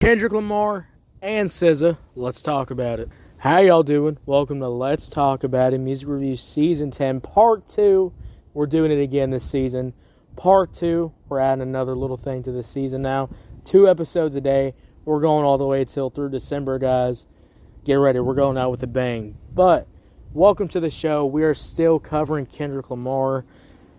Kendrick Lamar and SZA. Let's talk about it. How y'all doing? Welcome to Let's Talk About It Music Review Season 10, Part 2. We're doing it again this season. Part 2. We're adding another little thing to this season now. 2 episodes a day. We're going all the way till through December, guys. Get ready. We're going out with a bang. But, welcome to the show. We are still covering Kendrick Lamar.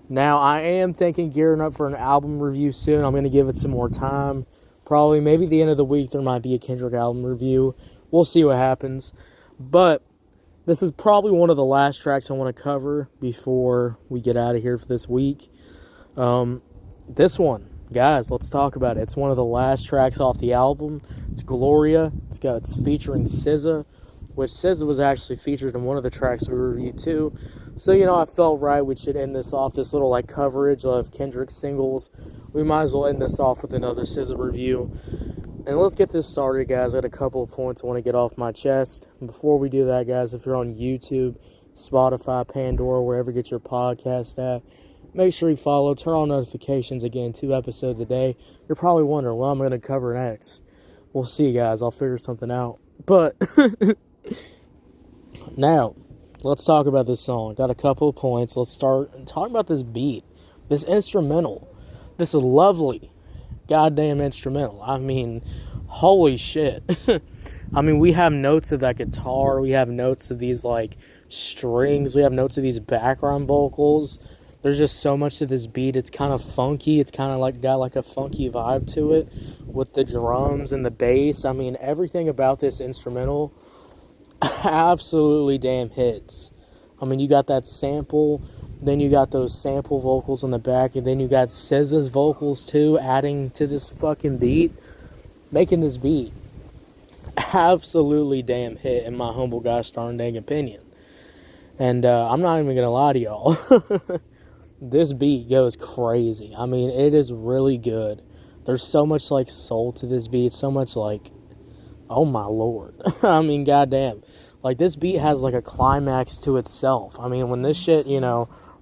Now, I am thinking gearing up for an album review soon. I'm going to give it some more time. Probably, maybe the end of the week, there might be a Kendrick album review. We'll see what happens. But this is probably one of the last tracks I want to cover before we get out of here for this week. This one, guys, let's talk about it. It's one of the last tracks off the album. It's Gloria. It's featuring SZA, which SZA was actually featured in one of the tracks we reviewed too. So, I felt right we should end this off, this little coverage of Kendrick singles. We might as well end this off with another SZA review. And let's get this started, guys. I got a couple of points I want to get off my chest. And before we do that, guys, if you're on YouTube, Spotify, Pandora, wherever you get your podcast at, make sure you follow, turn on notifications. Again, 2 episodes a day. You're probably wondering what I'm going to cover next. We'll see, guys. I'll figure something out. But now, let's talk about this song. Got a couple of points. Let's start talking about this beat, this instrumental, this lovely goddamn instrumental. I mean, holy shit. I mean, we have notes of that guitar. We have notes of these, strings. We have notes of these background vocals. There's just so much to this beat. It's kind of funky. It's kind of got a funky vibe to it with the drums and the bass. I mean, everything about this instrumental absolutely damn hits. I mean, you got that sample, then you got those sample vocals in the back, and then you got SZA's vocals too, adding to this fucking beat, making this beat absolutely damn hit, in my humble gosh darn dang opinion. And I'm not even gonna lie to y'all. This beat goes crazy. I mean, it is really good. There's so much soul to this beat, so much oh my lord. I mean, goddamn. This beat has a climax to itself. I mean, when this shit,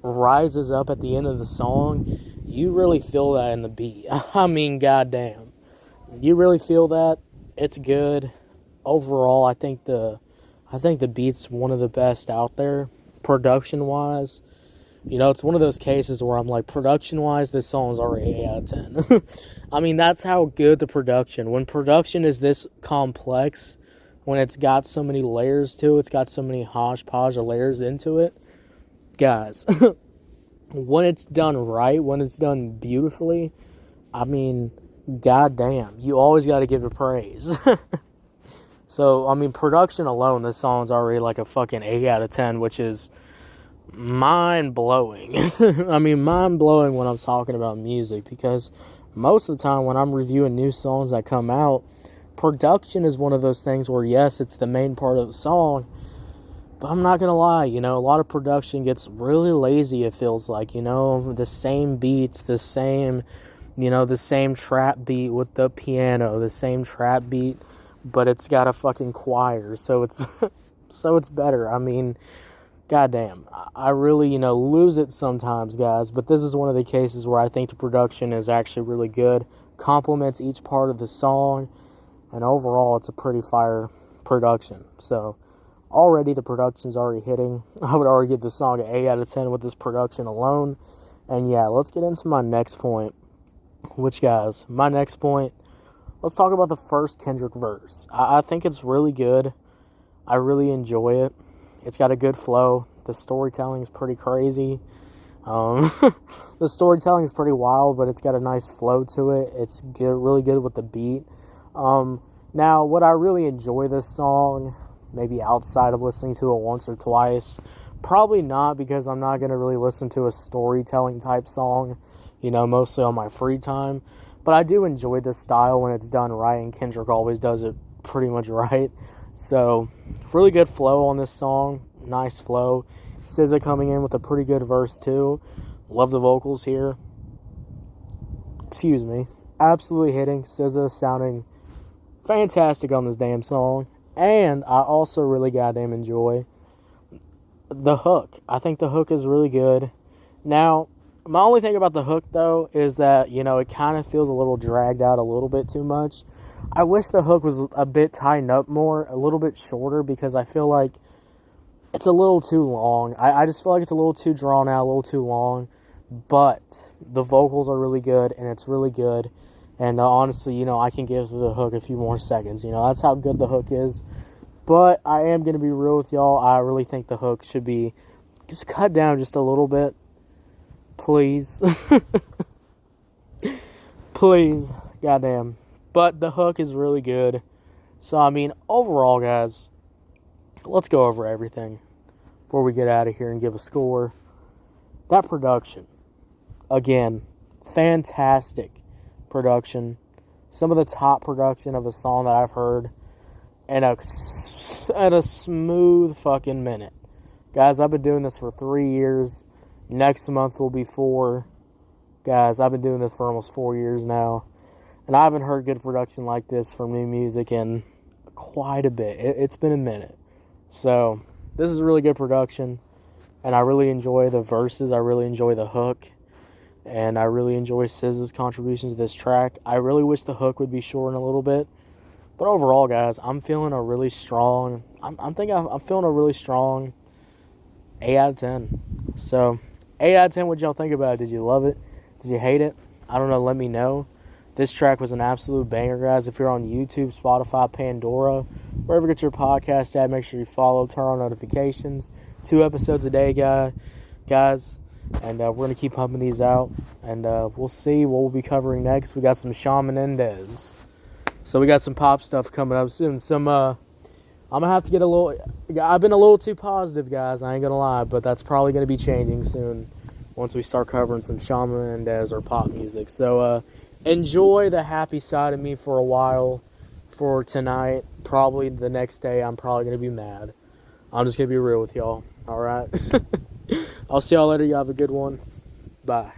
rises up at the end of the song, you really feel that in the beat. I mean, goddamn. You really feel that. It's good. Overall, I think the beat's one of the best out there, production-wise. It's one of those cases where I'm production-wise, this song is already 8 out of 10. I mean, that's how good the production. When production is this complex, when it's got so many layers to it, it's got so many hodgepodge of layers into it, guys, when it's done right, when it's done beautifully, I mean, goddamn, you always got to give it praise. So, I mean, production alone, this song's already a fucking 8 out of 10, which is mind-blowing. I mean, mind-blowing when I'm talking about music, because most of the time when I'm reviewing new songs that come out, production is one of those things where, yes, it's the main part of the song, but I'm not gonna lie, a lot of production gets really lazy, it feels like, the same beats, the same trap beat with the piano, the same trap beat, but it's got a fucking choir, so it's better. I mean, goddamn, I really, lose it sometimes, guys, but this is one of the cases where I think the production is actually really good, complements each part of the song, and overall, it's a pretty fire production. So, already the production's already hitting. I would already give the song an 8 out of 10 with this production alone. And yeah, let's get into my next point, which, guys, my next point, let's talk about the first Kendrick verse. I think it's really good. I really enjoy it. It's got a good flow. The storytelling is pretty crazy. The storytelling is pretty wild, but it's got a nice flow to it. It's good, really good with the beat. Now, would I really enjoy this song, maybe outside of listening to it once or twice? Probably not, because I'm not going to really listen to a storytelling type song, mostly on my free time. But I do enjoy this style when it's done right, and Kendrick always does it pretty much right. So, really good flow on this song. Nice flow. SZA coming in with a pretty good verse too. Love the vocals here. Excuse me. Absolutely hitting. SZA sounding fantastic on this damn song. And I also really goddamn enjoy the hook. I think the hook is really good. Now, my only thing about the hook, though, is that, it kind of feels a little dragged out a little bit too much. I wish the hook was a bit tightened up more, a little bit shorter, because I feel like it's a little too long. I just feel like it's a little too drawn out, a little too long. But the vocals are really good, and it's really good. And honestly, you know, I can give the hook a few more seconds. You know, that's how good the hook is. But I am going to be real with y'all. I really think the hook should be just cut down just a little bit. Please. Please. Goddamn. But the hook is really good. So, I mean, overall, guys, let's go over everything before we get out of here and give a score. That production, again, fantastic production. Some of the top production of a song that I've heard in a smooth fucking minute. Guys, I've been doing this for 3 years. Next month will be 4. Guys, I've been doing this for almost 4 years now. And I haven't heard good production like this from new music in quite a bit. It's been a minute. So, this is really good production. And I really enjoy the verses. I really enjoy the hook. And I really enjoy SZA's contribution to this track. I really wish the hook would be shortened a little bit. But overall, guys, I'm feeling a really strong... I'm feeling a really strong 8 out of 10. So, 8 out of 10, what y'all think about it? Did you love it? Did you hate it? I don't know. Let me know. This track was an absolute banger, guys. If you're on YouTube, Spotify, Pandora, wherever you get your podcast at, make sure you follow, turn on notifications. 2 episodes a day, guys. And we're going to keep pumping these out. And we'll see what we'll be covering next. We got some Shawn Menendez. So we got some pop stuff coming up soon. I'm going to have to get a little... I've been a little too positive, guys. I ain't going to lie. But that's probably going to be changing soon once we start covering some Shawn Menendez or pop music. So enjoy the happy side of me for a while for tonight. Probably the next day I'm probably going to be mad. I'm just going to be real with y'all. All right? I'll see y'all later. Y'all have a good one. Bye.